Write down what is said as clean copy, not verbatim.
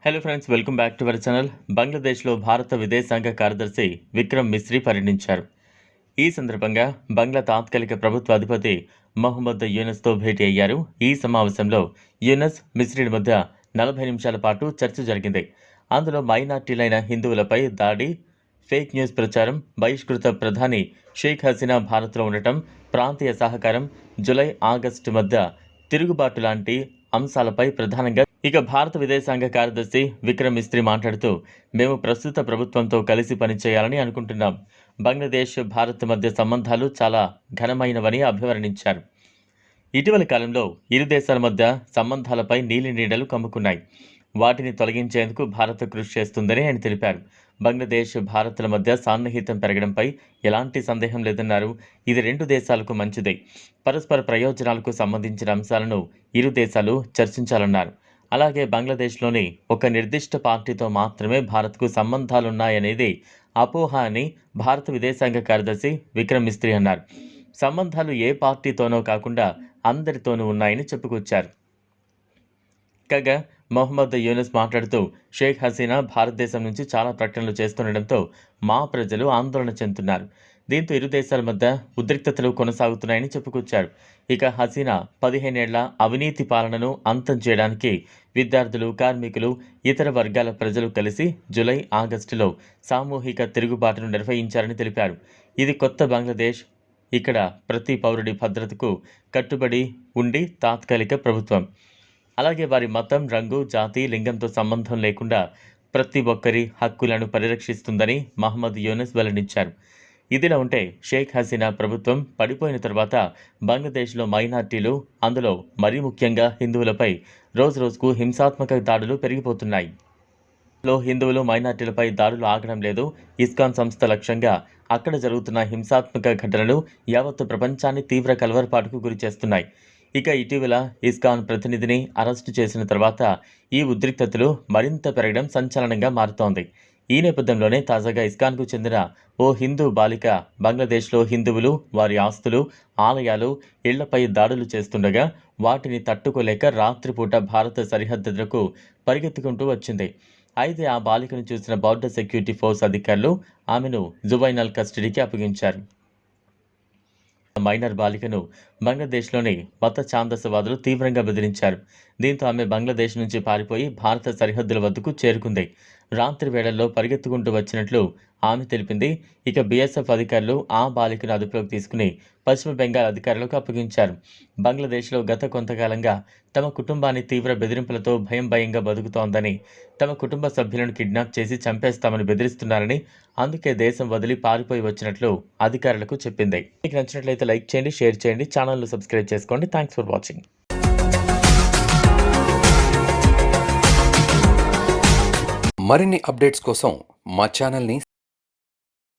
Hello friends, welcome back to our channel. బంగ్లాదేశ్లో భారత విదేశాంగ కార్యదర్శి విక్రమ్ మిస్రీ పర్యటించారు. ఈ సందర్భంగా బంగ్లా తాత్కాలిక ప్రభుత్వ అధిపతి మొహమ్మద్ యూనస్తో భేటీ అయ్యారు. ఈ సమావేశంలో యూనస్, మిస్రీ మధ్య 40 నిమిషాల పాటు చర్చ జరిగింది. అందులో మైనార్టీలైన హిందువులపై దాడి, ఫేక్ న్యూస్ ప్రచారం, బహిష్కృత ప్రధాని షేక్ హసీనా భారత్లో ఉండటం, ప్రాంతీయ సహకారం, జూలై, ఆగస్టు మధ్య తిరుగుబాటు లాంటి అంశాలపై ప్రధానంగా ఇక భారత విదేశాంగ కార్యదర్శి విక్రమ్ మిస్రీ మాట్లాడుతూ, మేము ప్రస్తుత ప్రభుత్వంతో కలిసి పనిచేయాలని అనుకుంటున్నాం. బంగ్లాదేశ్, భారత్ మధ్య సంబంధాలు చాలా ఘనమైనవని అభివర్ణించారు. ఇటీవలి కాలంలో ఇరు దేశాల మధ్య సంబంధాలపై నీలి నీడలు కమ్ముకున్నాయి. వాటిని తొలగించేందుకు భారత్ కృషి చేస్తుందని ఆయన తెలిపారు. బంగ్లాదేశ్, భారత్ల మధ్య సాన్నిహిత్యం పెరగడంపై ఎలాంటి సందేహం లేదన్నారు. ఇది రెండు దేశాలకు మంచిదే. పరస్పర ప్రయోజనాలకు సంబంధించిన అంశాలను ఇరు దేశాలు చర్చించాలన్నారు. అలాగే బంగ్లాదేశ్లోని ఒక నిర్దిష్ట పార్టీతో మాత్రమే భారత్కు సంబంధాలున్నాయనేది అపోహ అని భారత విదేశాంగ కార్యదర్శి విక్రమ్ మిస్రీ అన్నారు. సంబంధాలు ఏ పార్టీతోనో కాకుండా అందరితోనూ ఉన్నాయని చెప్పుకొచ్చారు. కాగా మొహమ్మద్ యూనస్ మాట్లాడుతూ, షేక్ హసీనా భారతదేశం నుంచి చాలా ప్రకటనలు చేస్తుండటంతో మా ప్రజలు ఆందోళన చెందుతున్నారు. దీంతో ఇరు దేశాల మధ్య ఉద్రిక్తతలు కొనసాగుతున్నాయని చెప్పుకొచ్చారు. ఇక హసీనా 15 ఏళ్ల అవినీతి పాలనను అంతం చేయడానికి విద్యార్థులు, కార్మికులు, ఇతర వర్గాల ప్రజలు కలిసి జూలై, ఆగస్టులో సామూహిక తిరుగుబాటును నిర్వహించారని తెలిపారు. ఇది కొత్త బంగ్లాదేశ్. ఇక్కడ ప్రతి పౌరుడి భద్రతకు కట్టుబడి ఉండి తాత్కాలిక ప్రభుత్వం. అలాగే వారి మతం, రంగు, జాతి, లింగంతో సంబంధం లేకుండా ప్రతి ఒక్కరి హక్కులను పరిరక్షిస్తుందని మహమ్మద్ యూనస్ వెల్లడించారు. ఇదిలా ఉంటే షేక్ హసీనా ప్రభుత్వం పడిపోయిన తర్వాత బంగ్లాదేశ్లో మైనార్టీలు, అందులో మరీ ముఖ్యంగా హిందువులపై రోజురోజుకు హింసాత్మక దాడులు పెరిగిపోతున్నాయి. హిందువులు, మైనార్టీలపై దాడులు ఆగడం లేదు. ఇస్కాన్ సంస్థ లక్ష్యంగా అక్కడ జరుగుతున్న హింసాత్మక ఘటనలు యావత్తు ప్రపంచాన్ని తీవ్ర కలవరపాటుకు గురి చేస్తున్నాయి. ఇక ఇటీవల ఇస్కాన్ ప్రతినిధిని అరెస్టు చేసిన తర్వాత ఈ ఉద్రిక్తతలు మరింత పెరగడం సంచలనంగా మారుతోంది. ఈ నేపథ్యంలోనే తాజాగా ఇస్కాన్కు చెందిన ఓ హిందూ బాలిక బంగ్లాదేశ్లో హిందువులు, వారి ఆస్తులు, ఆలయాలు, ఇళ్లపై దాడులు చేస్తుండగా వాటిని తట్టుకోలేక రాత్రిపూట భారత సరిహద్దులకు పరిగెత్తుకుంటూ వచ్చింది. అయితే ఆ బాలికను చూసిన బోర్డర్ సెక్యూరిటీ ఫోర్స్ అధికారులు ఆమెను జువైనల్ కస్టడీకి అప్పగించారు. మైనర్ బాలికను బంగ్లాదేశ్లోని మత ఛాందసవాదులు తీవ్రంగా బెదిరించారు. దీంతో ఆమె బంగ్లాదేశ్ నుంచి పారిపోయి భారత సరిహద్దుల వద్దకు చేరుకుంది. రాత్రి వేళల్లో పరిగెత్తుకుంటూ వచ్చినట్లు ఆమె తెలిపింది. ఇక బీఎస్ఎఫ్ అధికారులు ఆ బాలికను అదుపులోకి తీసుకుని పశ్చిమ బెంగాల్ అధికారులకు అప్పగించారు. బంగ్లాదేశ్లో గత కొంతకాలంగా తమ కుటుంబాన్ని తీవ్ర బెదిరింపులతో భయంగా బతుకుతోందని, తమ కుటుంబ సభ్యులను కిడ్నాప్ చేసి చంపేస్తామని బెదిరిస్తున్నారని, అందుకే దేశం వదిలి పారిపోయి వచ్చినట్లు అధికారులకు చెప్పింది. మీకు నచ్చినట్లయితే లైక్ చేయండి, షేర్ చేయండి, ఛానల్ను సబ్స్క్రైబ్ చేసుకోండి. Thanks for watching. మరిన్ని అప్డేట్స్ కోసం మా ఛానల్ని